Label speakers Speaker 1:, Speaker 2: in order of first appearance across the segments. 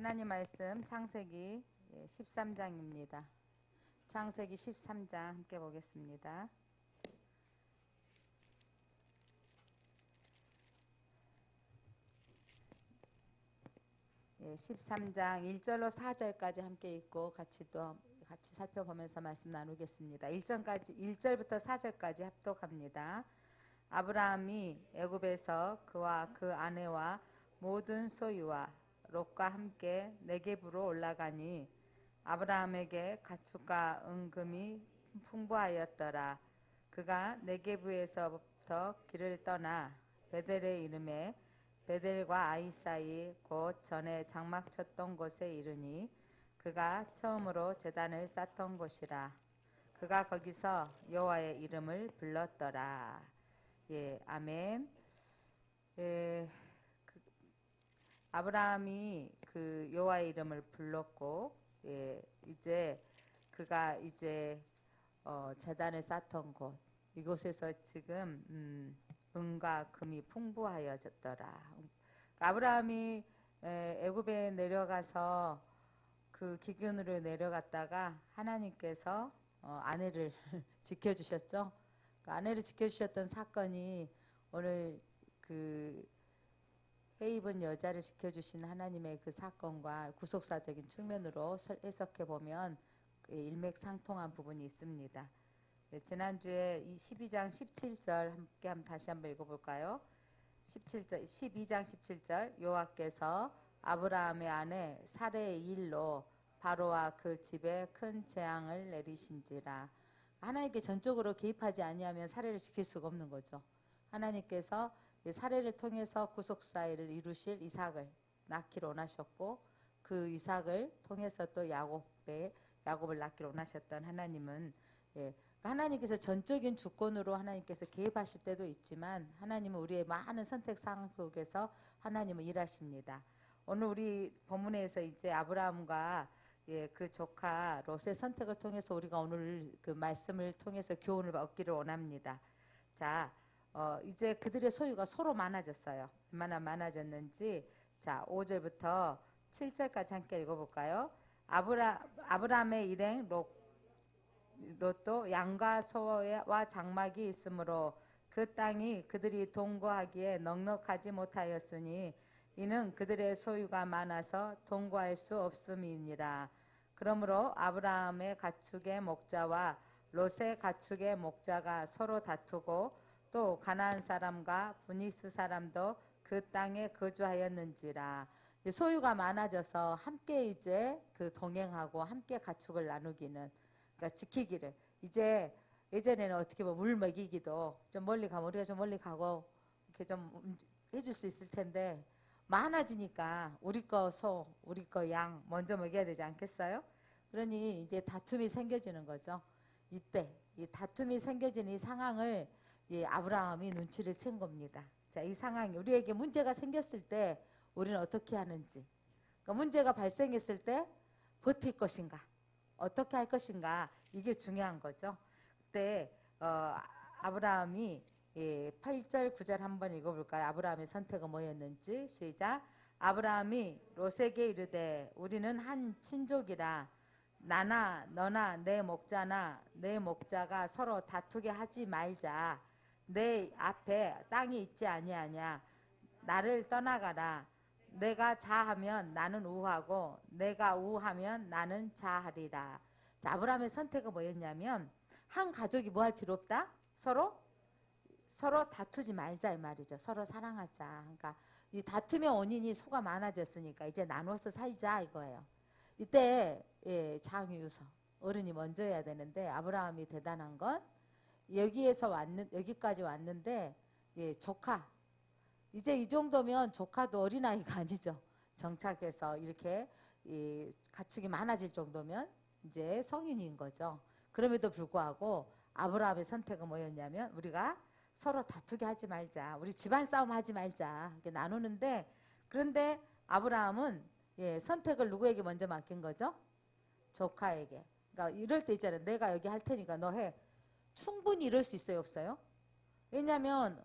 Speaker 1: 하나님 말씀 창세기 13장입니다. 창세기 13장 함께 보겠습니다. 예, 13장 1절로 4절까지 함께 읽고 같이 살펴보면서 말씀 나누겠습니다. 1절부터 4절까지 합독합니다. 아브라함이 애굽에서 그와 그 아내와 모든 소유와 롯과 함께 네겝으로 올라가니 아브라함에게 가축과 은금이 풍부하였더라. 그가 네겝에서부터 길을 떠나 베델에 이르매 베델과 아이 사이 곧 전에 장막 쳤던 곳에 이르니 그가 처음으로 제단을 쌓던 곳이라. 그가 거기서 여호와의 이름을 불렀더라. 예, 아멘. 예, 아브라함이 그 여호와의 이름을 불렀고, 예, 이제 그가 제단을 쌓던 곳, 이곳에서 지금 은과 금이 풍부하여졌더라. 아브라함이 애굽에 내려가서 그 기근으로 내려갔다가 하나님께서 아내를 지켜주셨죠. 그 아내를 지켜주셨던 사건이 오늘 그 해 입은 여자를 지켜주신 하나님의 그 사건과 구속사적인 측면으로 해석해 보면 일맥상통한 부분이 있습니다. 네, 지난주에 이 12장 17절 함께 다시 한번 읽어볼까요? 12장 17절 여호와께서 아브라함의 아내 사레의 일로 바로와 그 집에 큰 재앙을 내리신지라. 하나님께 전적으로 개입하지 아니하면 사례를 지킬 수가 없는 거죠. 하나님께서 사례를 통해서 구속사를 이루실 이삭을 낳기를 원하셨고, 그 이삭을 통해서 또 야곱을 낳기를 원하셨던 하나님은, 하나님께서 전적인 주권으로 하나님께서 개입하실 때도 있지만 하나님은 우리의 많은 선택 상황 속에서 하나님은 일하십니다. 오늘 우리 본문에서 이제 아브라함과 그 조카 롯의 선택을 통해서 우리가 오늘 그 말씀을 통해서 교훈을 얻기를 원합니다. 자, 이제 그들의 소유가 서로 많아졌어요. 얼마나 많아졌는지, 자, 5절부터 7절까지 함께 읽어볼까요? 아브라함의 일행 롯도 양과 소와 장막이 있으므로 그 땅이 그들이 동거하기에 넉넉하지 못하였으니 이는 그들의 소유가 많아서 동거할 수 없음이니라. 그러므로 아브라함의 가축의 목자와 롯의 가축의 목자가 서로 다투고 또 가나안 사람과 브니스 사람도 그 땅에 거주하였는지라. 소유가 많아져서 함께 이제 그 동행하고 함께 가축을 나누기는, 그러니까 지키기를, 이제 예전에는 어떻게 보면 물 먹이기도 좀 멀리 가면 우리가 좀 멀리 가고 이렇게 좀 해줄 수 있을 텐데 많아지니까 우리 거 소, 우리 거 양 먼저 먹여야 되지 않겠어요? 그러니 이제 다툼이 생겨지는 거죠. 이때 이 다툼이 생겨지는 이 상황을 아브라함이 눈치를 챈 겁니다. 자, 이 상황이 우리에게 문제가 생겼을 때 우리는 어떻게 하는지, 그러니까 문제가 발생했을 때 버틸 것인가, 어떻게 할 것인가, 이게 중요한 거죠. 그때 아브라함이 8절 9절 한번 읽어볼까요? 아브라함의 선택은 뭐였는지. 시작. 아브라함이 롯에게 이르되 우리는 한 친족이라 나나 너나 내 목자나 내 목자가 서로 다투게 하지 말자. 내 앞에 땅이 있지 아니하냐. 나를 떠나가라. 내가 자하면 나는 우하고 내가 우하면 나는 자하리라. 자, 아브라함의 선택은 뭐였냐면 한 가족이 뭐 할 필요 없다? 서로 다투지 말자 이 말이죠. 서로 사랑하자. 그러니까 이 다툼의 원인이 소가 많아졌으니까 이제 나눠서 살자 이거예요. 이때 장유서 어른이 먼저 해야 되는데 아브라함이 대단한 건 여기까지 왔는데 조카, 이제 이 정도면 조카도 어린아이가 아니죠. 정착해서 이렇게 가축이 많아질 정도면 이제 성인인 거죠. 그럼에도 불구하고 아브라함의 선택은 뭐였냐면 우리가 서로 다투게 하지 말자. 우리 집안 싸움 하지 말자. 이렇게 나누는데, 그런데 아브라함은 선택을 누구에게 먼저 맡긴 거죠? 조카에게. 그러니까 이럴 때 있잖아요. 내가 여기 할 테니까 너 해. 충분히 이럴 수 있어요, 없어요? 왜냐하면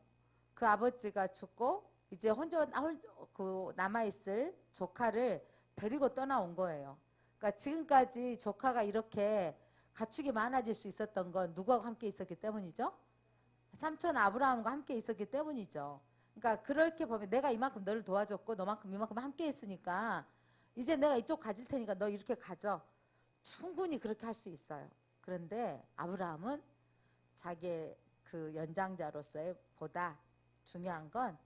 Speaker 1: 그 아버지가 죽고 이제 혼자 남아있을 조카를 데리고 떠나온 거예요. 그러니까 지금까지 조카가 이렇게 가축이 많아질 수 있었던 건 누구하고 함께 있었기 때문이죠? 삼촌 아브라함과 함께 있었기 때문이죠. 그러니까 그렇게 보면 내가 이만큼 너를 도와줬고 너만큼 이만큼 함께 했으니까 이제 내가 이쪽 가질 테니까 너 이렇게 가져. 충분히 그렇게 할 수 있어요. 그런데 아브라함은 자기의 그 연장자로서의 보다 중요한 건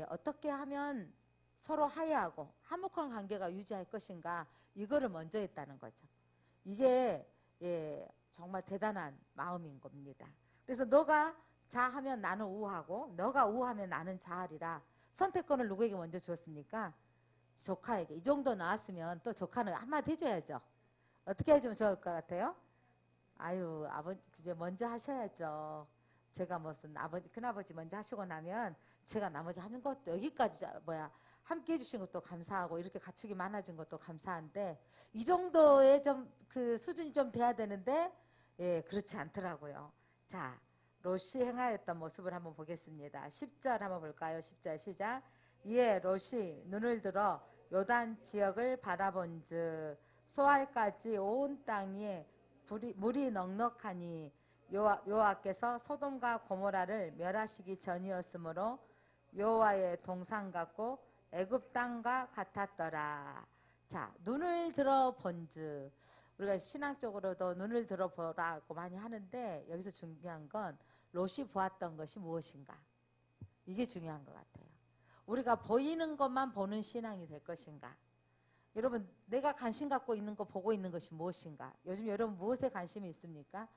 Speaker 1: 어떻게 하면 서로 화해하고 화목한 관계가 유지할 것인가 이거를 먼저 했다는 거죠. 이게 정말 대단한 마음인 겁니다. 그래서 너가 자하면 나는 우하고 너가 우하면 나는 자하리라. 선택권을 누구에게 먼저 주었습니까? 조카에게. 이 정도 나왔으면 또 조카는 한마디 해줘야죠. 어떻게 해주면 좋을 것 같아요? 아유, 아버지 이제 먼저 하셔야죠. 제가 무슨 아버지 큰아버지 먼저 하시고 나면 제가 나머지 하는 것도 여기까지 함께 해주신 것도 감사하고 이렇게 가축이 많아진 것도 감사한데 이 정도의 좀 그 수준이 좀 돼야 되는데 그렇지 않더라고요. 자, 롯이 행하였던 모습을 한번 보겠습니다. 10절 한번 볼까요? 10절 시작. 이에 롯이 눈을 들어 요단 지역을 바라본즉 소알까지 온 땅에 물이 넉넉하니 여호와께서 소돔과 고모라를 멸하시기 전이었으므로 여호와의 동산 같고 애굽 땅과 같았더라. 자, 눈을 들어 본즉 우리가 신앙적으로도 눈을 들어 보라고 많이 하는데 여기서 중요한 건 롯이 보았던 것이 무엇인가? 이게 중요한 것 같아요. 우리가 보이는 것만 보는 신앙이 될 것인가? 여러분 내가 관심 갖고 있는 거 보고 있는 것이 무엇인가? 요즘 여러분 무엇에 관심이 있습니까?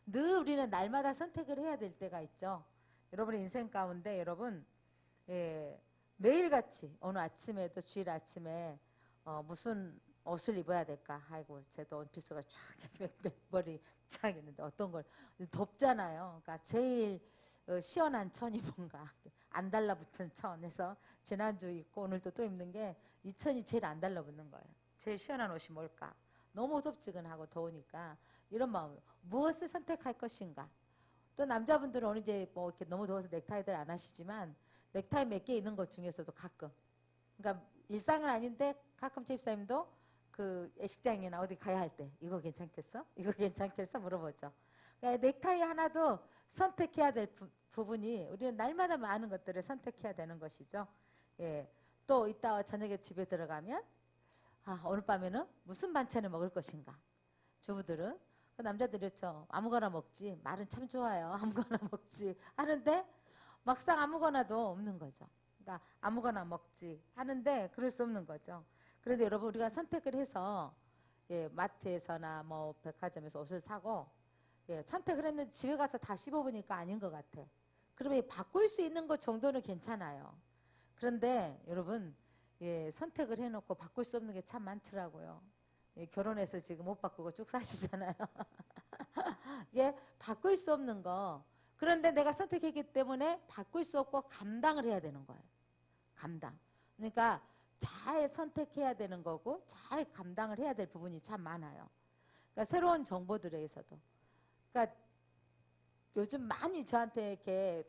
Speaker 1: 늘 우리는 날마다 선택을 해야 될 때가 있죠. 여러분의 인생 가운데 여러분 매일같이 오늘 아침에도 주일 아침에 무슨 옷을 입어야 될까? 아이고 쟤도 원피스가 쫙 머리 쫙 있는데 어떤 걸 덥잖아요. 그러니까 제일 시원한 천이 뭔가 안 달라붙은 천에서 지난주 입고 오늘도 또 입는 게 이 천이 제일 안 달라붙는 거예요. 제일 시원한 옷이 뭘까? 너무 덥지근하고 더우니까 이런 마음 무엇을 선택할 것인가? 또 남자분들은 오늘 이제 뭐 이렇게 너무 더워서 넥타이들 안 하시지만 넥타이 몇 개 있는 것 중에서도 가끔 그러니까 일상은 아닌데 가끔 집사님도 그 예식장이나 어디 가야 할 때 이거 괜찮겠어? 이거 괜찮겠어? 물어보죠. 그러니까 넥타이 하나도 선택해야 될 부분이 우리는 날마다 많은 것들을 선택해야 되는 것이죠. 또 이따 저녁에 집에 들어가면 오늘 밤에는 무슨 반찬을 먹을 것인가? 주부들은 그 남자들이 그렇죠. 아무거나 먹지. 말은 참 좋아요. 아무거나 먹지 하는데 막상 아무거나도 없는 거죠. 그러니까 아무거나 먹지 하는데 그럴 수 없는 거죠. 그런데 여러분 우리가 선택을 해서 마트에서나 뭐 백화점에서 옷을 사고 선택을 했는데 집에 가서 다시 입어보니까 아닌 것 같아. 그러면 바꿀 수 있는 것 정도는 괜찮아요. 그런데 여러분 선택을 해놓고 바꿀 수 없는 게 참 많더라고요. 결혼해서 지금 못 바꾸고 쭉 사시잖아요. 이게 바꿀 수 없는 거. 그런데 내가 선택했기 때문에 바꿀 수 없고 감당을 해야 되는 거예요. 감당. 그러니까 잘 선택해야 되는 거고 잘 감당을 해야 될 부분이 참 많아요. 그러니까 새로운 정보들에서도. 그러니까 요즘 많이 저한테 이렇게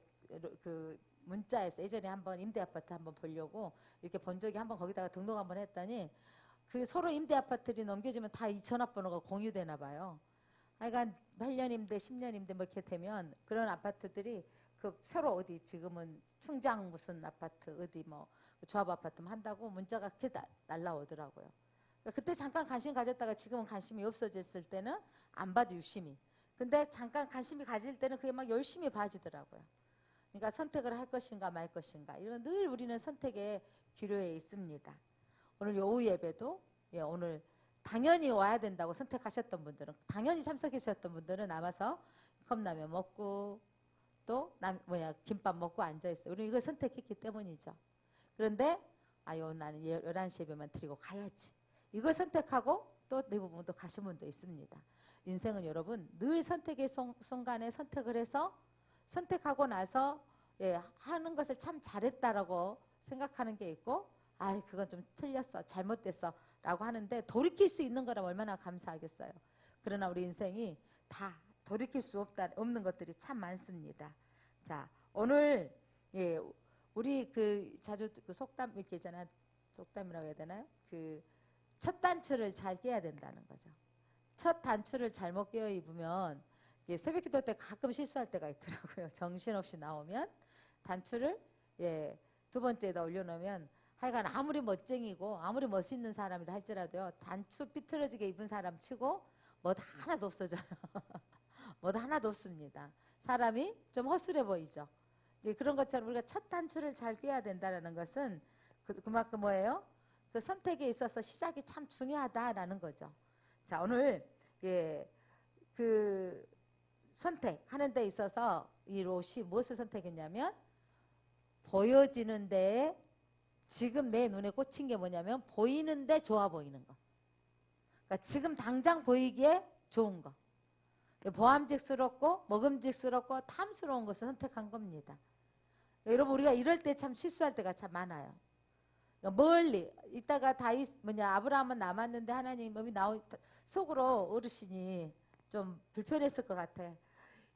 Speaker 1: 그 문자에서 예전에 한번 임대 아파트 한번 보려고 이렇게 본 적이 한번 거기다가 등록 한번 했더니 그 서로 임대 아파트를 넘겨주면 다 이 전화번호가 공유되나 봐요. 하여간 8년 임대, 10년 임대 뭐 이렇게 되면 그런 아파트들이 그 새로 어디 지금은 충장 무슨 아파트 어디 뭐 조합 아파트 한다고 문자가 그렇게 날라오더라고요. 그러니까 그때 잠깐 관심 가졌다가 지금은 관심이 없어졌을 때는 안 봐도 유심히. 근데 잠깐 관심이 가질 때는 그게 막 열심히 봐지더라고요. 그러니까 선택을 할 것인가 말 것인가 이런 늘 우리는 선택의 기로에 있습니다. 오늘 오후 예배도 오늘 당연히 와야 된다고 선택하셨던 분들은 당연히 참석하셨던 분들은 남아서 컵라면 먹고 또 김밥 먹고 앉아있어요. 우리 이걸 선택했기 때문이죠. 그런데 나는 11시 예배만 드리고 가야지. 이걸 선택하고 또 대부분 또 가신 분도 있습니다. 인생은 여러분 늘 선택의 순간에 선택을 해서 선택하고 나서 하는 것을 참 잘했다라고 생각하는 게 있고 그건 좀 틀렸어 잘못됐어 라고 하는데 돌이킬 수 있는 거라면 얼마나 감사하겠어요. 그러나 우리 인생이 다 돌이킬 수 없는 것들이 참 많습니다. 자 오늘 우리 그 자주 그 속담 이렇게 있잖아. 속담이라고 해야 되나요? 그 첫 단추를 잘 깨야 된다는 거죠. 첫 단추를 잘못 깨어 입으면 새벽 기도 때 가끔 실수할 때가 있더라고요. 정신없이 나오면 단추를 두 번째에다 올려놓으면 하여간 아무리 멋쟁이고 아무리 멋있는 사람이라 할지라도요. 단추 삐뚤어지게 입은 사람 치고 뭐 하나도 없어져요. 뭐 하나도 없습니다. 사람이 좀 허술해 보이죠. 그런 것처럼 우리가 첫 단추를 잘 꿰야 된다는 것은 그만큼 뭐예요? 그 선택에 있어서 시작이 참 중요하다라는 거죠. 자, 오늘 그 선택하는 데 있어서 이 롯이 무엇을 선택했냐면 보여지는데 지금 내 눈에 꽂힌 게 뭐냐면 보이는데 좋아 보이는 거. 그러니까 지금 당장 보이기에 좋은 거. 보암직스럽고 먹음직스럽고 탐스러운 것을 선택한 겁니다. 여러분 우리가 이럴 때 참 실수할 때가 참 많아요. 그러니까 멀리 이따가 아브라함은 남았는데 하나님 몸이 속으로 어르신이 좀 불편했을 것 같아.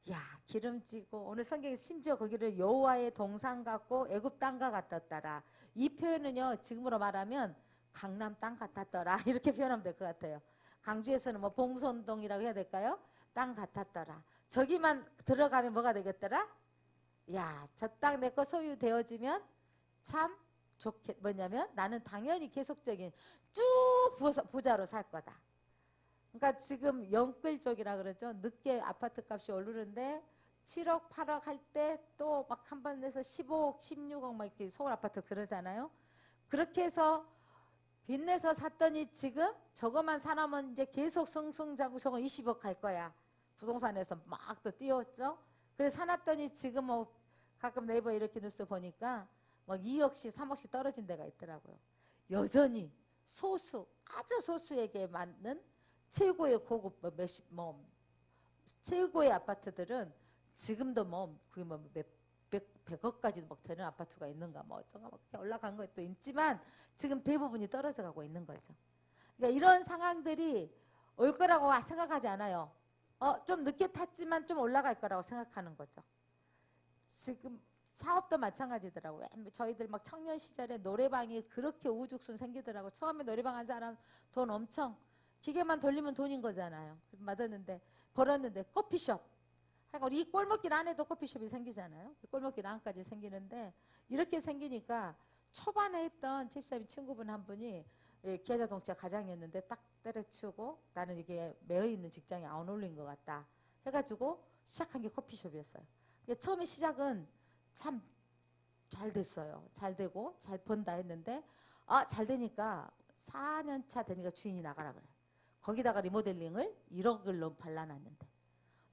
Speaker 1: 야, 기름지고 오늘 성경에서 심지어 거기를 여호와의 동산 같고 애굽 땅과 같았더라. 이 표현은요 지금으로 말하면 강남 땅 같았더라 이렇게 표현하면 될 것 같아요. 강주에서는 뭐 봉선동이라고 해야 될까요? 땅 같았더라. 저기만 들어가면 뭐가 되겠더라? 야, 저 땅 내 거 소유되어지면 참 뭐냐면 나는 당연히 계속적인 쭉 부자로 살 거다. 그러니까 지금 영끌 쪽이라 그러죠. 늦게 아파트 값이 오르는데 7억 8억 할 때 또 막 한 번 내서 15억 16억 막 이렇게 서울 아파트 그러잖아요. 그렇게 해서 빚내서 샀더니 지금 저거만 사놓으면 이제 계속 승승장구 저거 20억 갈 거야. 부동산에서 막 또 띄웠죠. 그래서 사놨더니 지금 뭐 가끔 네이버 이렇게 뉴스 보니까 막 2억씩 3억씩 떨어진 데가 있더라고요. 여전히 아주 소수에게 맞는 최고의 고급 최고의 아파트들은 지금도 백억까지도 막 되는 아파트가 있는가 뭐 어쩐가 막 올라간 것도 있지만 지금 대부분이 떨어져 가고 있는 거죠. 그러니까 이런 상황들이 올 거라고 생각하지 않아요. 좀 늦게 탔지만 좀 올라갈 거라고 생각하는 거죠. 지금 사업도 마찬가지더라고요. 저희들 막 청년 시절에 노래방이 그렇게 우후죽순 생기더라고. 처음에 노래방 한 사람 돈 엄청 기계만 돌리면 돈인 거잖아요. 벌었는데 커피숍. 그러니까 이 골목길 안에도 커피숍이 생기잖아요. 골목길 안까지 생기는데 이렇게 생기니까 초반에 했던 집사님 친구분 한 분이 기아자동차 과장이었는데 딱 때려치우고 나는 이게 매여있는 직장이 안 어울린 것 같다 해가지고 시작한 게 커피숍이었어요. 처음에 시작은 참 잘 됐어요. 잘 되고 잘 번다 했는데 잘 되니까 4년 차 되니까 주인이 나가라 그래. 거기다가 리모델링을 1억을 발라놨는데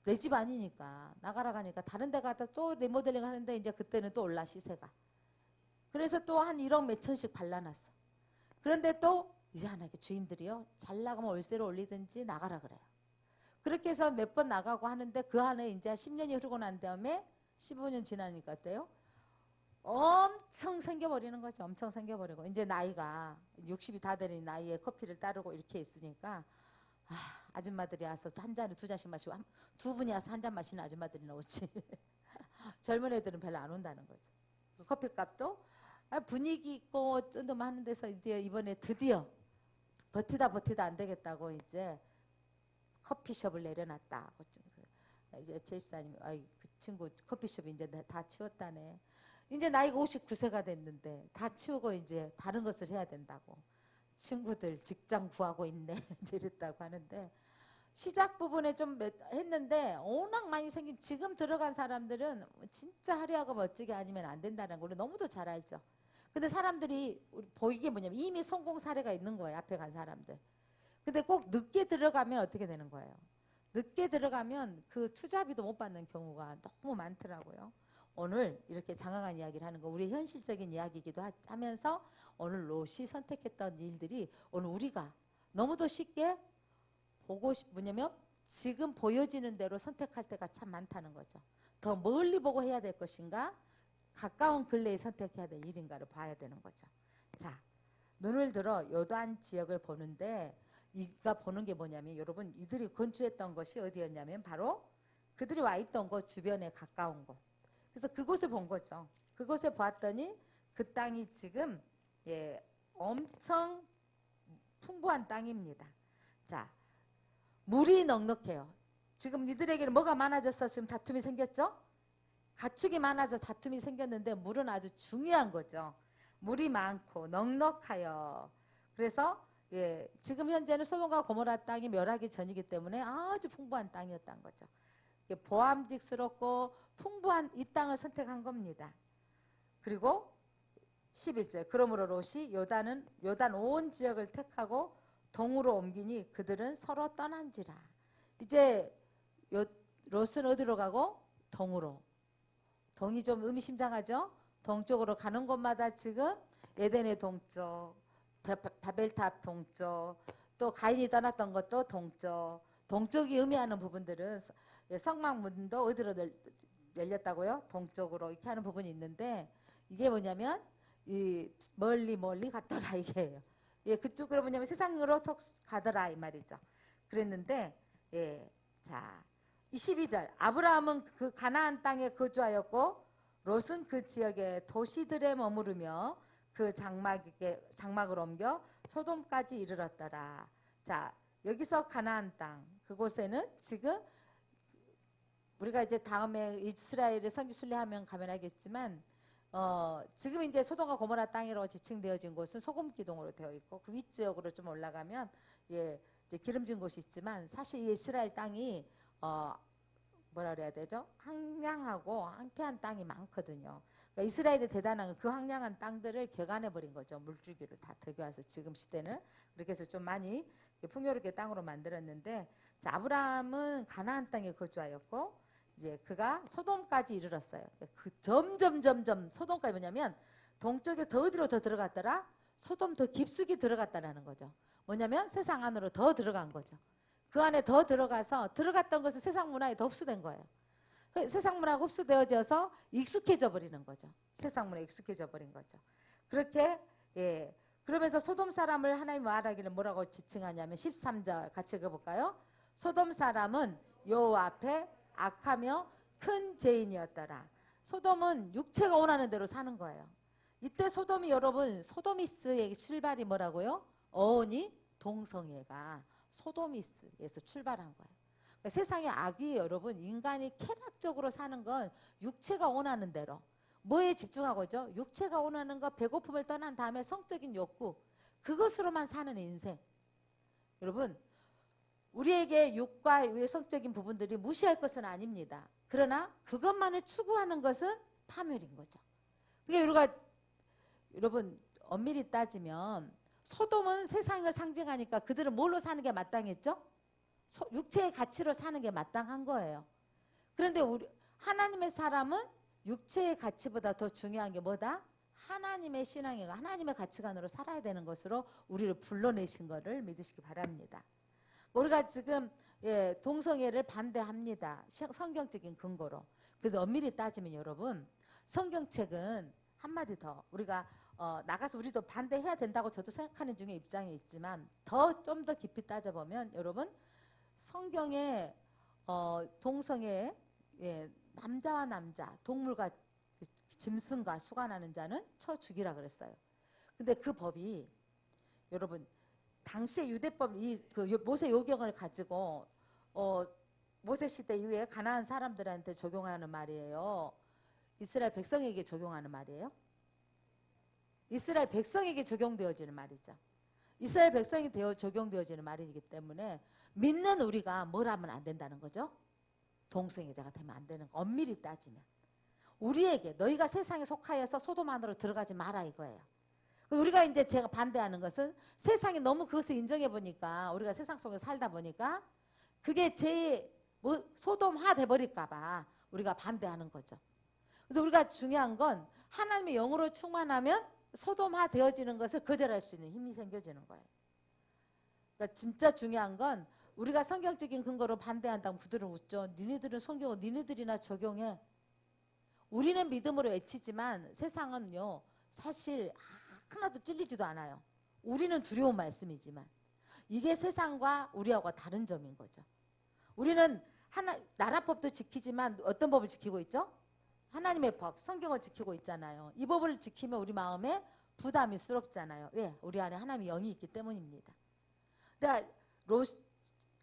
Speaker 1: 내 집 아니니까 나가라 가니까 다른 데 가다 또 리모델링 하는데 이제 그때는 또 올라 시세가. 그래서 또 한 1억 몇천씩 발라놨어. 그런데 또 이제 하나게 주인들이요 잘 나가면 월세를 올리든지 나가라 그래요. 그렇게 해서 몇 번 나가고 하는데 그 안에 이제 10년이 흐르고 난 다음에 15년 지나니까 어때요? 엄청 생겨버리는 거죠. 엄청 생겨버리고 이제 나이가 60이 다 되는 나이에 커피를 따르고 이렇게 있으니까 아줌마들이 와서 한 잔을 두 잔씩 마시고 두 분이 와서 한 잔 마시는 아줌마들이 나오지. 젊은 애들은 별로 안 온다는 거죠. 커피값도 분위기 있고 쫀득 하는 데서 이번에 드디어 버티다 안 되겠다고 이제 커피숍을 내려놨다. 이제 제 집사님이 그 친구 커피숍 이제 다 치웠다네. 이제 나이가 59세가 됐는데 다 치우고 이제 다른 것을 해야 된다고. 친구들 직장 구하고 있네. 이제 이랬다고 하는데 시작 부분에 좀 했는데 워낙 많이 생긴 지금 들어간 사람들은 진짜 화려하고 멋지게 아니면 안 된다는 걸 너무도 잘 알죠. 근데 사람들이 보이게 뭐냐면 이미 성공 사례가 있는 거예요. 앞에 간 사람들. 근데 꼭 늦게 들어가면 어떻게 되는 거예요? 늦게 들어가면 그 투자비도 못 받는 경우가 너무 많더라고요. 오늘 이렇게 장황한 이야기를 하는 거 우리 현실적인 이야기이기도 하면서 오늘 롯이 선택했던 일들이 오늘 우리가 너무도 쉽게 뭐냐면 지금 보여지는 대로 선택할 때가 참 많다는 거죠. 더 멀리 보고 해야 될 것인가 가까운 근래에 선택해야 될 일인가를 봐야 되는 거죠. 자, 눈을 들어 요단 지역을 보는데 이가 보는 게 뭐냐면 여러분 이들이 건축했던 것이 어디였냐면 바로 그들이 와 있던 곳 주변에 가까운 곳. 그래서 그곳을 본 거죠. 그곳에 봤더니 그 땅이 지금 엄청 풍부한 땅입니다. 자, 물이 넉넉해요. 지금 니들에게는 뭐가 많아져서 지금 다툼이 생겼죠? 가축이 많아서 다툼이 생겼는데 물은 아주 중요한 거죠. 물이 많고 넉넉하여. 그래서 예, 지금 현재는 소돔과 고모라 땅이 멸하기 전이기 때문에 아주 풍부한 땅이었던 거죠. 보암직스럽고 풍부한 이 땅을 선택한 겁니다. 그리고 11절 그러므로 롯이 요단 온 지역을 택하고 동으로 옮기니 그들은 서로 떠난지라. 이제 롯은 어디로 가고? 동으로. 동이 좀 의미심장하죠? 동쪽으로 가는 곳마다 지금 에덴의 동쪽, 바벨탑 동쪽, 또 가인이 떠났던 것도 동쪽. 동쪽이 의미하는 부분들은 성막문도 어디로 열렸다고요? 동쪽으로 이렇게 하는 부분이 있는데 이게 뭐냐면 이 멀리 갔더라 이게요. 예, 그쪽으로 뭐냐면 세상으로 톡 가더라 이 말이죠. 그랬는데 예, 자 22절 아브라함은 그 가나안 땅에 거주하였고 롯은 그 지역의 도시들에 머무르며 그 장막을 옮겨 소돔까지 이르렀더라. 자 여기서 가나안 땅 그곳에는 지금 우리가 이제 다음에 이스라엘의 선지 순례하면 가면 알겠지만 지금 이제 소돔과 고모라 땅으로 지칭되어진 곳은 소금 기둥으로 되어 있고 그 윗지역으로 좀 올라가면 예, 이제 기름진 곳이 있지만 사실 이 이스라엘 땅이 뭐라 그래야 되죠? 황량하고 황폐한 땅이 많거든요. 그러니까 이스라엘이 대단한 그 황량한 땅들을 개간해 버린 거죠. 물줄기를 다 들여와서 지금 시대는 그렇게 해서 좀 많이 풍요롭게 땅으로 만들었는데 자, 아브라함은 가나안 땅에 거주하였고 이제 그가 소돔까지 이르렀어요. 그 점점 소돔까지 뭐냐면 동쪽에서 더 어디로 더 들어갔더라? 소돔 더 깊숙이 들어갔다라는 거죠. 뭐냐면 세상 안으로 더 들어간 거죠. 그 안에 더 들어가서 들어갔던 것은 세상 문화에 더 흡수된 거예요. 세상 문화가 흡수되어져서 익숙해져 버리는 거죠. 세상 문화에 익숙해져 버린 거죠. 그렇게 예. 그러면서 소돔 사람을 하나님 말하기를 뭐라고 지칭하냐면 13절 같이 읽어볼까요? 소돔 사람은 여호와 앞에 악하며 큰 죄인이었더라. 소돔은 육체가 원하는 대로 사는 거예요. 이때 소돔이 여러분 소도미스의 출발이 뭐라고요? 어원이 동성애가 소도미스에서 출발한 거예요. 그러니까 세상의 악이 여러분 인간이 쾌락적으로 사는 건 육체가 원하는 대로 뭐에 집중하고죠? 육체가 원하는 것 배고픔을 떠난 다음에 성적인 욕구 그것으로만 사는 인생. 여러분 우리에게 육과 외성적인 부분들이 무시할 것은 아닙니다. 그러나 그것만을 추구하는 것은 파멸인 거죠. 그러니까 우리가 여러분 엄밀히 따지면 소돔은 세상을 상징하니까 그들은 뭘로 사는 게 마땅했죠? 육체의 가치로 사는 게 마땅한 거예요. 그런데 우리 하나님의 사람은 육체의 가치보다 더 중요한 게 뭐다? 하나님의 신앙이고 하나님의 가치관으로 살아야 되는 것으로 우리를 불러내신 것을 믿으시기 바랍니다. 우리가 지금 예, 동성애를 반대합니다. 성경적인 근거로. 그래도 엄밀히 따지면 여러분 성경책은 한마디 더 우리가 나가서 우리도 반대해야 된다고 저도 생각하는 중에 입장에 있지만 좀 더 깊이 따져보면 여러분 성경에 동성애 예, 남자와 남자 동물과 짐승과 수간하는 자는 쳐 죽이라 그랬어요. 근데 그 법이 여러분 당시의 유대법 그 모세 요경을 가지고 모세 시대 이후에 가나안 사람들한테 적용하는 말이에요. 이스라엘 백성에게 적용하는 말이에요. 이스라엘 백성에게 적용되어지는 말이죠. 이스라엘 백성이 적용되어지는 말이기 때문에 믿는 우리가 뭘 하면 안 된다는 거죠? 동성애자가 되면 안 되는 거. 엄밀히 따지면 우리에게 너희가 세상에 속하여서 소돔 안으로 들어가지 마라 이거예요. 우리가 이제 제가 반대하는 것은 세상이 너무 그것을 인정해 보니까 우리가 세상 속에 살다 보니까 그게 소돔화 돼버릴까 봐 우리가 반대하는 거죠. 그래서 우리가 중요한 건 하나님의 영으로 충만하면 소돔화 되어지는 것을 거절할 수 있는 힘이 생겨지는 거예요. 그러니까 진짜 중요한 건 우리가 성경적인 근거로 반대한다면 그들은 웃죠. 니네들은 성경을 니네들이나 적용해. 우리는 믿음으로 외치지만 세상은요 사실 하나도 찔리지도 않아요. 우리는 두려운 말씀이지만 이게 세상과 우리하고 다른 점인 거죠. 우리는 나라법도 지키지만 어떤 법을 지키고 있죠? 하나님의 법, 성경을 지키고 있잖아요. 이 법을 지키면 우리 마음에 부담이 스럽잖아요. 왜? 우리 안에 하나님의 영이 있기 때문입니다. 그때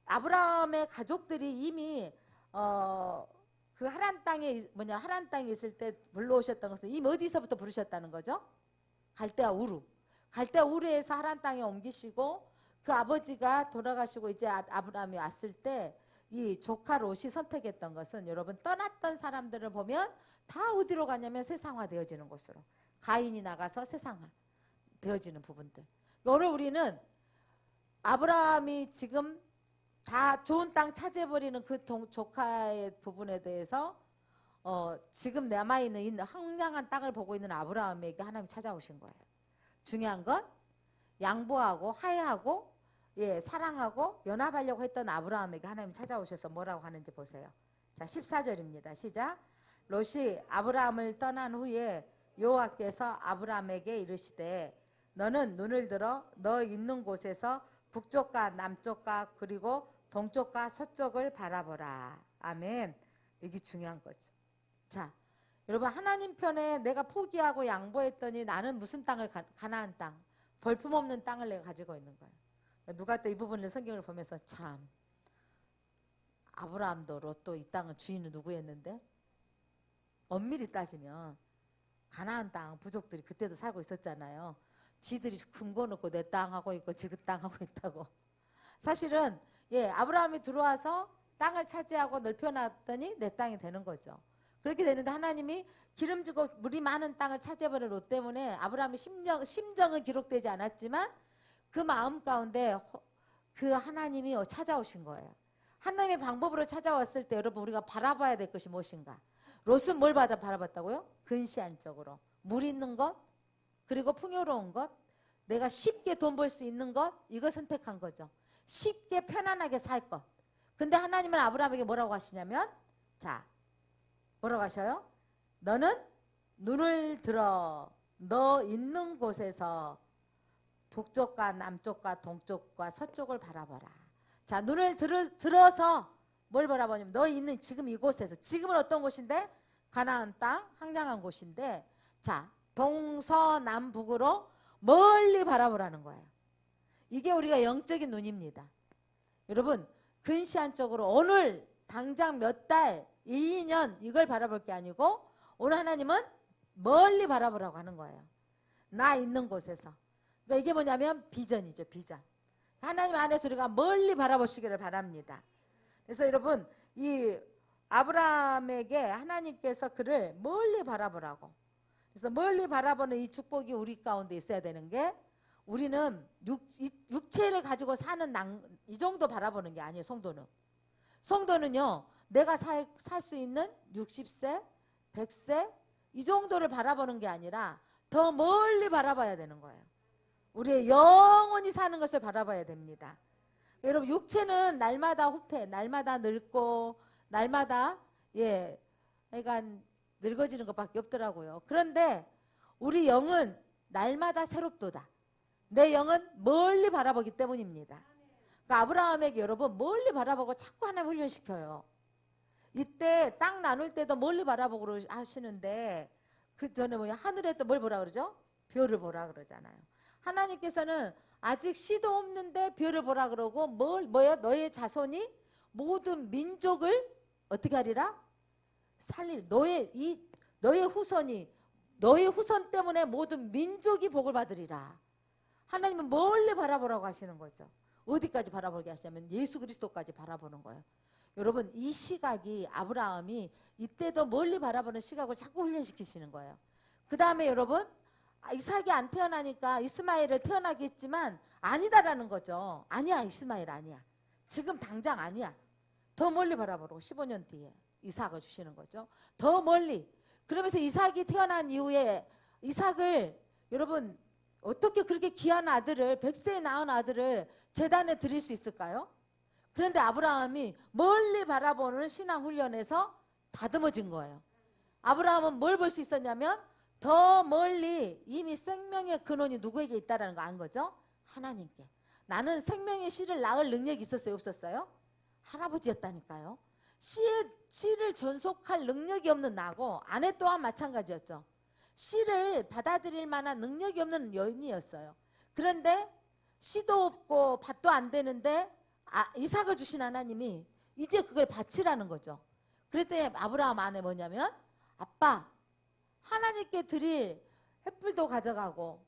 Speaker 1: 아브라함의 가족들이 이미 그 하란 땅에 하란 땅에 있을 때 불러오셨던 것은 이미 어디서부터 부르셨다는 거죠? 갈대아 우르. 갈대아 우르에서 하란 땅에 옮기시고 그 아버지가 돌아가시고 이제 아브라함이 왔을 때 이 조카 롯이 선택했던 것은 여러분 떠났던 사람들을 보면 다 어디로 가냐면 세상화 되어지는 곳으로. 가인이 나가서 세상화 되어지는 부분들. 오늘 우리는 아브라함이 지금 다 좋은 땅 차지해버리는 그 조카의 부분에 대해서 지금 남아있는 황량한 땅을 보고 있는 아브라함에게 하나님 찾아오신 거예요. 중요한 건 양보하고 화해하고 사랑하고 연합하려고 했던 아브라함에게 하나님 찾아오셔서 뭐라고 하는지 보세요. 자, 14절입니다. 시작. 롯이 아브라함을 떠난 후에 여호와께서 아브라함에게 이르시되 너는 눈을 들어 너 있는 곳에서 북쪽과 남쪽과 그리고 동쪽과 서쪽을 바라보라. 아멘. 이게 중요한 거죠. 자, 여러분 하나님 편에 내가 포기하고 양보했더니 나는 무슨 땅을 가나안 땅, 볼품없는 땅을 내가 가지고 있는 거예요. 누가 또 이 부분을 성경을 보면서 참 아브라함도 롯도 이 땅은 주인은 누구였는데 엄밀히 따지면 가나안 땅 부족들이 그때도 살고 있었잖아요. 지들이 금고 놓고 내 땅 하고 있고 지 그 땅 하고 있다고. 사실은 아브라함이 들어와서 땅을 차지하고 넓혀놨더니 내 땅이 되는 거죠. 그렇게 되는데 하나님이 기름지고 물이 많은 땅을 차지해버린 롯 때문에 아브라함의 심정은 기록되지 않았지만 그 마음 가운데 그 하나님이 찾아오신 거예요. 하나님의 방법으로 찾아왔을 때 여러분 우리가 바라봐야 될 것이 무엇인가? 롯은 뭘 바라봤다고요? 근시안적으로 물 있는 것, 그리고 풍요로운 것, 내가 쉽게 돈 벌 수 있는 것, 이거 선택한 거죠. 쉽게 편안하게 살 것. 근데 하나님은 아브라함에게 뭐라고 하시냐면, 자, 뭐라고 하셔요? 너는 눈을 들어 너 있는 곳에서 북쪽과 남쪽과 동쪽과 서쪽을 바라봐라. 자, 눈을 들어서 뭘 바라보냐면 너 있는 지금 이곳에서, 지금은 어떤 곳인데? 가나안 땅, 황량한 곳인데, 자, 동서남북으로 멀리 바라보라는 거예요. 이게 우리가 영적인 눈입니다. 여러분 근시안적으로 오늘 당장 몇 달, 1, 2년 이걸 바라볼 게 아니고 오늘 하나님은 멀리 바라보라고 하는 거예요. 나 있는 곳에서. 그러니까 이게 뭐냐면 비전이죠. 비전. 하나님 안에서 우리가 멀리 바라보시기를 바랍니다. 그래서 여러분 이 아브라함에게 하나님께서 그를 멀리 바라보라고. 그래서 멀리 바라보는 이 축복이 우리 가운데 있어야 되는 게, 우리는 육체를 가지고 사는 이 정도 바라보는 게 아니에요. 성도는. 성도는요, 내가 살 수 있는 60세, 100세 이 정도를 바라보는 게 아니라 더 멀리 바라봐야 되는 거예요. 우리의 영원히 사는 것을 바라봐야 됩니다. 여러분 육체는 날마다 후패, 날마다 늙고 날마다 그러니까 늙어지는 것밖에 없더라고요. 그런데 우리 영은 날마다 새롭도다. 내 영은 멀리 바라보기 때문입니다. 그러니까 아브라함에게 여러분 멀리 바라보고 자꾸 하나님 훈련시켜요. 이때 땅 나눌 때도 멀리 바라보고 하시는데, 그 전에 하늘에 또 뭘 보라 그러죠? 별을 보라 그러잖아요. 하나님께서는 아직 씨도 없는데 별을 보라 그러고 너의 자손이 모든 민족을 어떻게 하리라? 살릴. 너의 후손이, 너의 후손 때문에 모든 민족이 복을 받으리라. 하나님은 멀리 바라보라고 하시는 거죠. 어디까지 바라보게 하시냐면 예수 그리스도까지 바라보는 거예요. 여러분 이 시각이 아브라함이 이때도 멀리 바라보는 시각을 자꾸 훈련시키시는 거예요. 그 다음에 여러분 이삭이 안 태어나니까 이스마엘을 태어나게 했지만 아니다라는 거죠. 아니야, 이스마엘 아니야. 지금 당장 아니야. 더 멀리 바라보라고 15년 뒤에 이삭을 주시는 거죠. 더 멀리. 그러면서 이삭이 태어난 이후에 이삭을 여러분 어떻게 그렇게 귀한 아들을, 100세에 낳은 아들을 제단에 드릴 수 있을까요? 그런데 아브라함이 멀리 바라보는 신앙 훈련에서 다듬어진 거예요. 아브라함은 뭘 볼 수 있었냐면 더 멀리 이미 생명의 근원이 누구에게 있다는 거 안 거죠? 하나님께. 나는 생명의 씨를 낳을 능력이 있었어요? 없었어요? 할아버지였다니까요. 씨를 전속할 능력이 없는 나고 아내 또한 마찬가지였죠. 씨를 받아들일 만한 능력이 없는 여인이었어요. 그런데
Speaker 2: 씨도 없고 밭도 안 되는데 이삭을 주신 하나님이 이제 그걸 바치라는 거죠. 그랬더니 아브라함 안에 뭐냐면 아빠 하나님께 드릴 횃불도 가져가고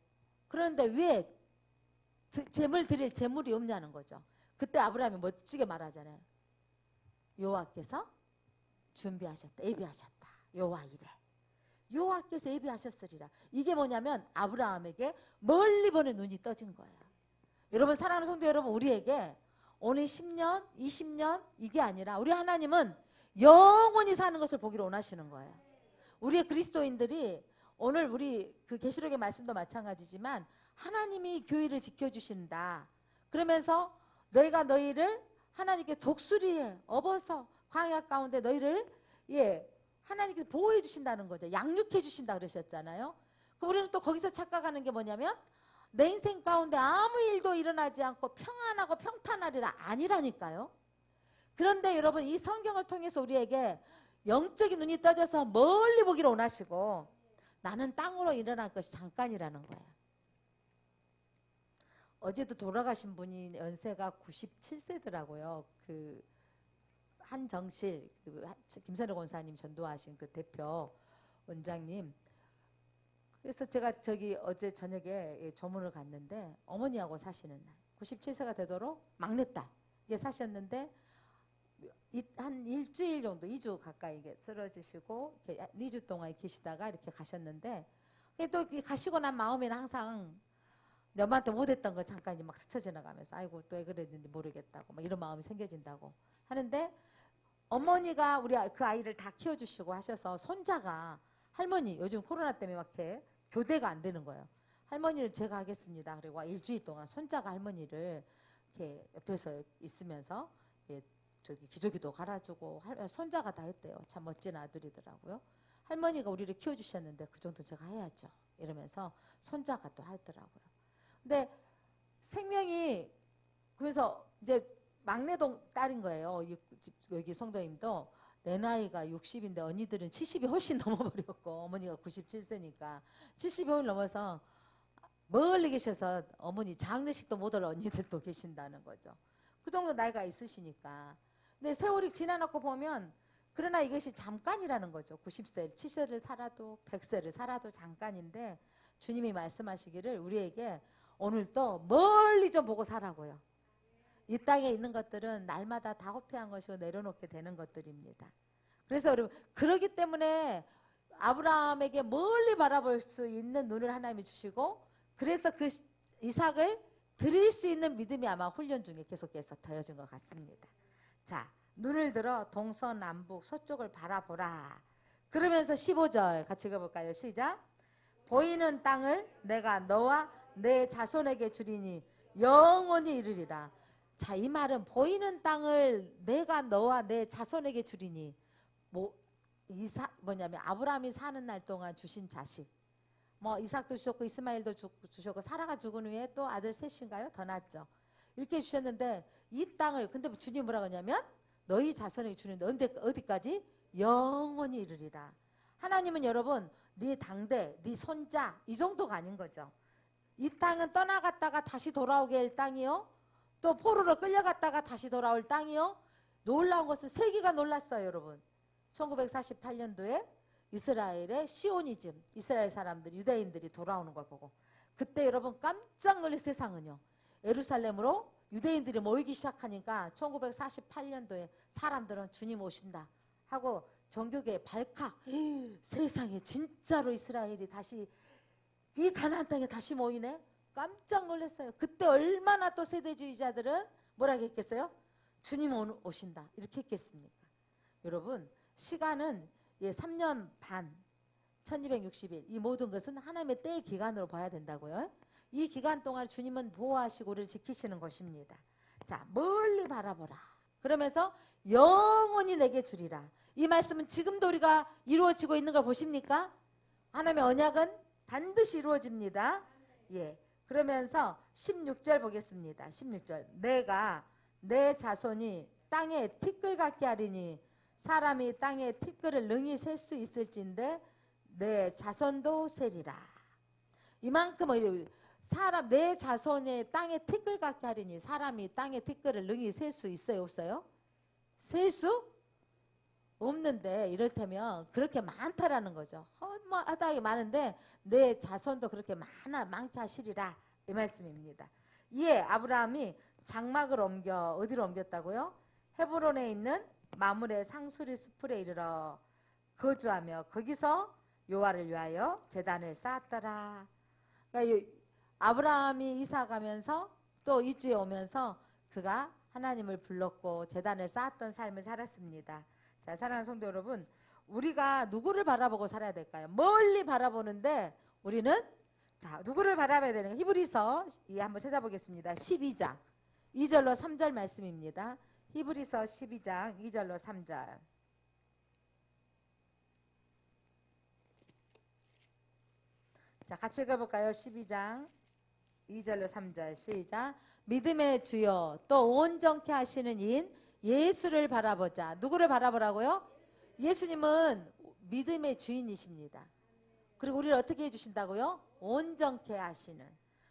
Speaker 2: 그런데 왜 제물 드릴 제물이 없냐는 거죠. 그때 아브라함이 멋지게 말하잖아요. 여호와께서 준비하셨다. 예비하셨다. 여호와 이래. 여호와께서 예비하셨으리라. 이게 뭐냐면 아브라함에게 멀리 보는 눈이 떠진 거예요. 여러분 사랑하는 성도 여러분 우리에게 오늘 10년, 20년 이게 아니라 우리 하나님은 영원히 사는 것을 보기를 원하시는 거예요. 우리의 그리스도인들이 오늘 우리 그 계시록의 말씀도 마찬가지지만 하나님이 교회를 지켜주신다. 그러면서 너희가 너희를 하나님께 독수리에 업어서 광야 가운데 너희를 하나님께서 보호해 주신다는 거죠. 양육해 주신다 그러셨잖아요. 그럼 우리는 또 거기서 착각하는 게 뭐냐면 내 인생 가운데 아무 일도 일어나지 않고 평안하고 평탄하리라 아니라니까요. 그런데 여러분 이 성경을 통해서 우리에게 영적인 눈이 떠져서 멀리 보기를 원하시고 나는 땅으로 일어날 것이 잠깐이라는 거예요. 어제도 돌아가신 분이 연세가 97세더라고요. 그 한정실 김선호 권사님 전도하신 그 대표 원장님. 그래서 제가 어제 저녁에 조문을 갔는데 어머니하고 사시는 날 97세가 되도록 막내딸 이게 사셨는데 한 일주일 정도 2주 가까이 쓰러지시고 2주 동안 계시다가 이렇게 가셨는데 또 가시고 난 마음에는 항상 엄마한테 못했던 거 잠깐 막 스쳐 지나가면서 아이고 또 왜 그랬는지 모르겠다고 막 이런 마음이 생겨진다고 하는데 어머니가 우리 그 아이를 다 키워주시고 하셔서 손자가 할머니 요즘 코로나 때문에 막 이렇게 교대가 안 되는 거예요. 할머니를 제가 하겠습니다. 그리고 일주일 동안 손자가 할머니를 이렇게 옆에서 있으면서 기저귀도 갈아주고 손자가 다 했대요. 참 멋진 아들이더라고요. 할머니가 우리를 키워주셨는데 그 정도 제가 해야죠. 이러면서 손자가 또 하더라고요. 근데 생명이 그래서 이제 막내 딸인 거예요. 여기 성도님도 내 나이가 60인데 언니들은 70이 훨씬 넘어버렸고 어머니가 97세니까 70이 훨씬 넘어서 멀리 계셔서 어머니 장례식도 못 올 언니들도 계신다는 거죠. 그 정도 나이가 있으시니까. 근데 세월이 지나놓고 보면 그러나 이것이 잠깐이라는 거죠. 90세, 70세를 살아도 100세를 살아도 잠깐인데 주님이 말씀하시기를 우리에게 오늘도 멀리 좀 보고 살아고요. 이 땅에 있는 것들은 날마다 다 호패한 것이고 내려놓게 되는 것들입니다. 그래서 여러분 그러기 때문에 아브라함에게 멀리 바라볼 수 있는 눈을 하나님이 주시고 그래서 그 이삭을 드릴 수 있는 믿음이 아마 훈련 중에 계속해서 더해진 것 같습니다. 자, 눈을 들어 동서남북 서쪽을 바라보라. 그러면서 15절 같이 읽어볼까요? 시작. 보이는 땅을 내가 너와 내 자손에게 주리니 영원히 이르리라. 자, 이 말은 보이는 땅을 내가 너와 내 자손에게 주리니 뭐냐면 아브라함이 사는 날 동안 주신 자식 이삭도 주셨고 이스마엘도 주셨고 사라가 죽은 후에 또 아들 셋인가요? 더 낳았죠. 이렇게 주셨는데 이 땅을 근데 주님 뭐라고 하냐면 너희 자손에게 주는데 어디까지? 영원히 이르리라. 하나님은 여러분 네 당대, 네 손자 이 정도가 아닌 거죠. 이 땅은 떠나갔다가 다시 돌아오게 할 땅이요. 또 포로로 끌려갔다가 다시 돌아올 땅이요. 놀라운 것은 세계가 놀랐어요. 여러분 1948년도에 이스라엘의 시오니즘 이스라엘 사람들 유대인들이 돌아오는 걸 보고 그때 여러분 깜짝 놀랄 세상은요. 예루살렘으로 유대인들이 모이기 시작하니까 1948년도에 사람들은 주님 오신다 하고 종교계에 발칵 세상에 진짜로 이스라엘이 다시 이 가나안 땅에 다시 모이네. 깜짝 놀랐어요. 그때 얼마나 또 세대주의자들은 뭐라고 했겠어요? 주님 오신다 이렇게 했겠습니까? 여러분 시간은 3년 반 1260일 이 모든 것은 하나님의 때의 기간으로 봐야 된다고요. 이 기간 동안 주님은 보호하시고 우리를 지키시는 것입니다. 자, 멀리 바라보라. 그러면서 영원히 내게 주리라. 이 말씀은 지금도 우리가 이루어지고 있는 걸 보십니까? 하나님의 언약은 반드시 이루어집니다. 예. 그러면서 16절 보겠습니다. 16절. 내가 내 자손이 땅에 티끌 같게 하리니 사람이 땅에 티끌을 능히 셀 수 있을진데 내 자손도 세리라. 이만큼 사람 내 자손의 땅에 티끌 같게 하리니 사람이 땅에 티끌을 능히 셀 수 있어요, 없어요? 셀 수 없는데 이를테면 그렇게 많다라는 거죠. 허무하다하게 많은데 내 자손도 그렇게 많게 하시리라 이 말씀입니다. 이에 아브라함이 장막을 옮겨 어디로 옮겼다고요? 헤브론에 있는 마므레 상수리 숲에 이르러 거주하며 거기서 여호와를 위하여 제단을 쌓았더라. 그러니까 아브라함이 이사 가면서 또 이주에 오면서 그가 하나님을 불렀고 제단을 쌓았던 삶을 살았습니다. 자, 사랑하는 성도 여러분, 우리가 누구를 바라보고 살아야 될까요? 멀리 바라보는데 우리는 자, 누구를 바라봐야 되는가? 히브리서 한번 찾아보겠습니다. 12장 2절로 3절 말씀입니다. 히브리서 12장 2절로 3절. 자, 같이 읽어볼까요? 12장 2절로 3절 시작. 믿음의 주여 또 온전케 하시는 인 예수를 바라보자. 누구를 바라보라고요? 예수님은 믿음의 주인이십니다. 그리고 우리를 어떻게 해주신다고요? 온전케 하시는,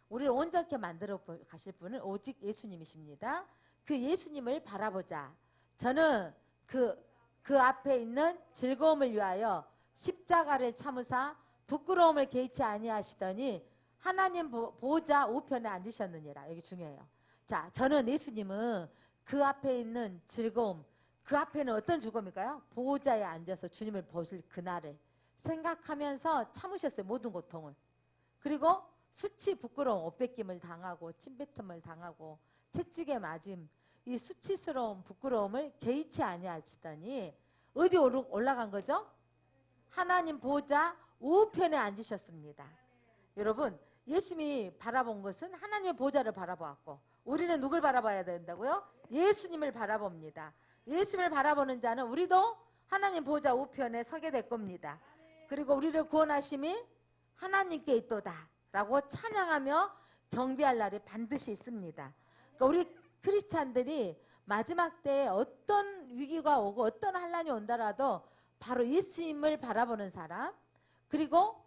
Speaker 2: 우리를 온전케 만들어 가실 분은 오직 예수님이십니다. 그 예수님을 바라보자. 저는 그 앞에 있는 즐거움을 위하여 십자가를 참으사 부끄러움을 개의치 아니하시더니 하나님 보좌 우편에 앉으셨느니라. 여기 중요해요. 자, 저는 예수님은 그 앞에 있는 즐거움, 그 앞에는 어떤 즐거움일까요? 보좌에 앉아서 주님을 보실 그날을 생각하면서 참으셨어요. 모든 고통을. 그리고 수치 부끄러움, 옷뺏김을 당하고 침뱉음을 당하고 채찍에 맞음, 이 수치스러운 부끄러움을 개의치 아니하시더니 어디 올라간 거죠? 하나님 보좌 우편에 앉으셨습니다. 여러분, 예수님이 바라본 것은 하나님의 보좌를 바라보았고 우리는 누굴 바라봐야 된다고요? 예수님을 바라봅니다. 예수님을 바라보는 자는 우리도 하나님 보좌 우편에 서게 될 겁니다. 그리고 우리를 구원하심이 하나님께 있도다 라고 찬양하며 경배할 날이 반드시 있습니다. 그러니까 우리 크리스찬들이 마지막 때에 어떤 위기가 오고 어떤 환난이 온다라도 바로 예수님을 바라보는 사람, 그리고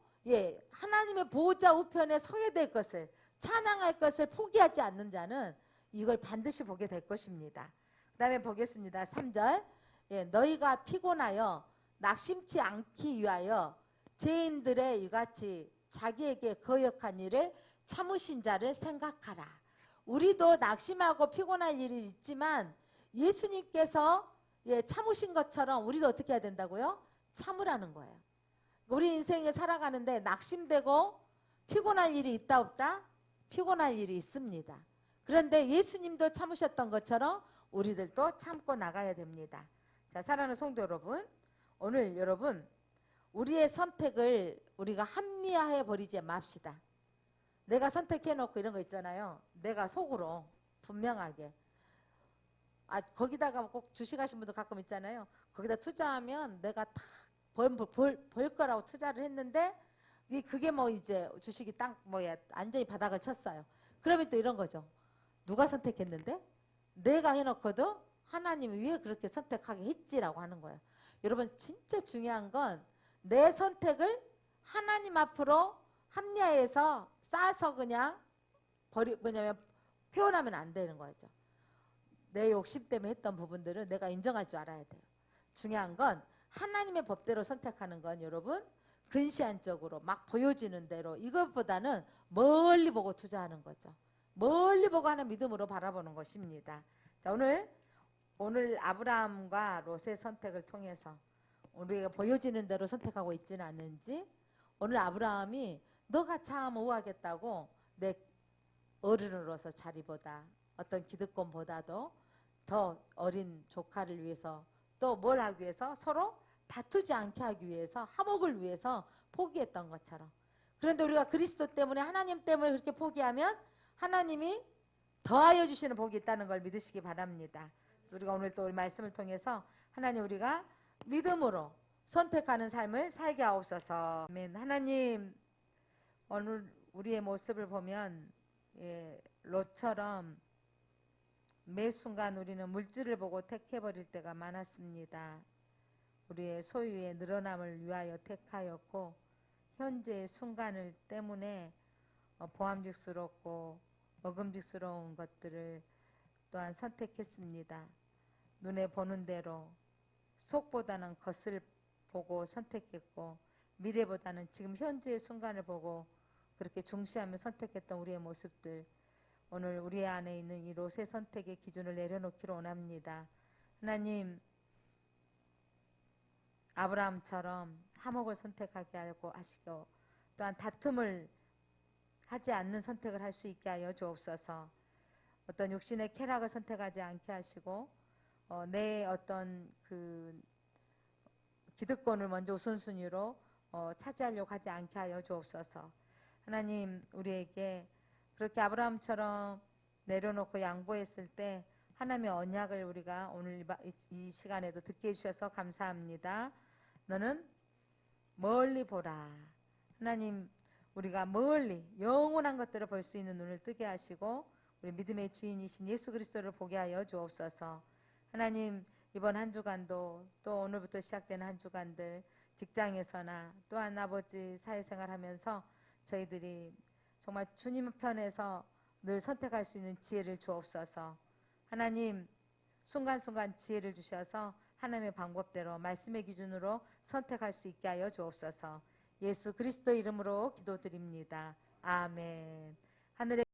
Speaker 2: 하나님의 보호자 우편에 서게 될 것을, 찬양할 것을 포기하지 않는 자는 이걸 반드시 보게 될 것입니다. 그 다음에 보겠습니다. 3절. 너희가 피곤하여 낙심치 않기 위하여 죄인들의 이같이 자기에게 거역한 일을 참으신 자를 생각하라. 우리도 낙심하고 피곤할 일이 있지만 예수님께서 참으신 것처럼 우리도 어떻게 해야 된다고요? 참으라는 거예요. 우리 인생에 살아가는데 낙심되고 피곤할 일이 있다 없다? 피곤할 일이 있습니다. 그런데 예수님도 참으셨던 것처럼 우리들도 참고 나가야 됩니다. 자, 사랑하는 성도 여러분, 오늘 여러분 우리의 선택을 우리가 합리화해 버리지 맙시다. 내가 선택해놓고 이런 거 있잖아요. 내가 속으로 분명하게 거기다가 꼭 주식하신 분도 가끔 있잖아요. 거기다 투자하면 내가 다 벌 거라고 투자를 했는데 그게 뭐 이제 주식이 완전히 바닥을 쳤어요. 그러면 또 이런 거죠. 누가 선택했는데? 내가 해놓고도 하나님이 왜 그렇게 선택하게 했지라고 하는 거예요. 여러분 진짜 중요한 건 내 선택을 하나님 앞으로 합리화해서 싸서 그냥 뭐냐면 표현하면 안 되는 거죠. 내 욕심 때문에 했던 부분들은 내가 인정할 줄 알아야 돼요. 중요한 건 하나님의 법대로 선택하는 건 여러분 근시안적으로 막 보여지는 대로 이것보다는 멀리 보고 투자하는 거죠. 멀리 보고 하는 믿음으로 바라보는 것입니다. 자, 오늘 아브라함과 롯의 선택을 통해서 우리가 보여지는 대로 선택하고 있지는 않는지, 오늘 아브라함이 너가 참 우하겠다고 내 어른으로서 자리보다 어떤 기득권보다도 더 어린 조카를 위해서 또 뭘 하기 위해서 서로 다투지 않게 하기 위해서 화목을 위해서 포기했던 것처럼, 그런데 우리가 그리스도 때문에 하나님 때문에 그렇게 포기하면 하나님이 더하여 주시는 복이 있다는 걸 믿으시기 바랍니다. 그래서 우리가 오늘 또 말씀을 통해서 하나님 우리가 믿음으로 선택하는 삶을 살게 하옵소서. 아멘. 하나님 오늘 우리의 모습을 보면 롯처럼 매 순간 우리는 물질을 보고 택해버릴 때가 많았습니다. 우리의 소유의 늘어남을 위하여 택하였고 현재의 순간을 때문에
Speaker 1: 보암직스럽고 먹음직스러운 것들을 또한 선택했습니다. 눈에 보는 대로 속보다는 겉을 보고 선택했고 미래보다는 지금 현재의 순간을 보고 그렇게 중시하며 선택했던 우리의 모습들, 오늘 우리 안에 있는 이 롯의 선택의 기준을 내려놓기를 원합니다. 하나님, 아브라함처럼 화목을 선택하게 하고 하시고 또한 다툼을 하지 않는 선택을 할 수 있게 하여 주옵소서. 어떤 육신의 쾌락을 선택하지 않게 하시고 내 어떤 그 기득권을 먼저 우선순위로 차지하려고 하지 않게 하여 주옵소서. 하나님, 우리에게 그렇게 아브라함처럼 내려놓고 양보했을 때 하나님의 언약을 우리가 오늘 이 시간에도 듣게 해주셔서 감사합니다. 너는 멀리 보라. 하나님, 우리가 멀리 영원한 것들을 볼 수 있는 눈을 뜨게 하시고 우리 믿음의 주인이신 예수 그리스도를 보게 하여 주옵소서. 하나님, 이번 한 주간도 또 오늘부터 시작되는 한 주간들 직장에서나 또한 아버지 사회생활 하면서 저희들이 정말 주님 편에서 늘 선택할 수 있는 지혜를 주옵소서. 하나님, 순간순간 지혜를 주셔서 하나님의 방법대로 말씀의 기준으로 선택할 수 있게 하여 주옵소서. 예수 그리스도 이름으로 기도드립니다. 아멘. 하늘의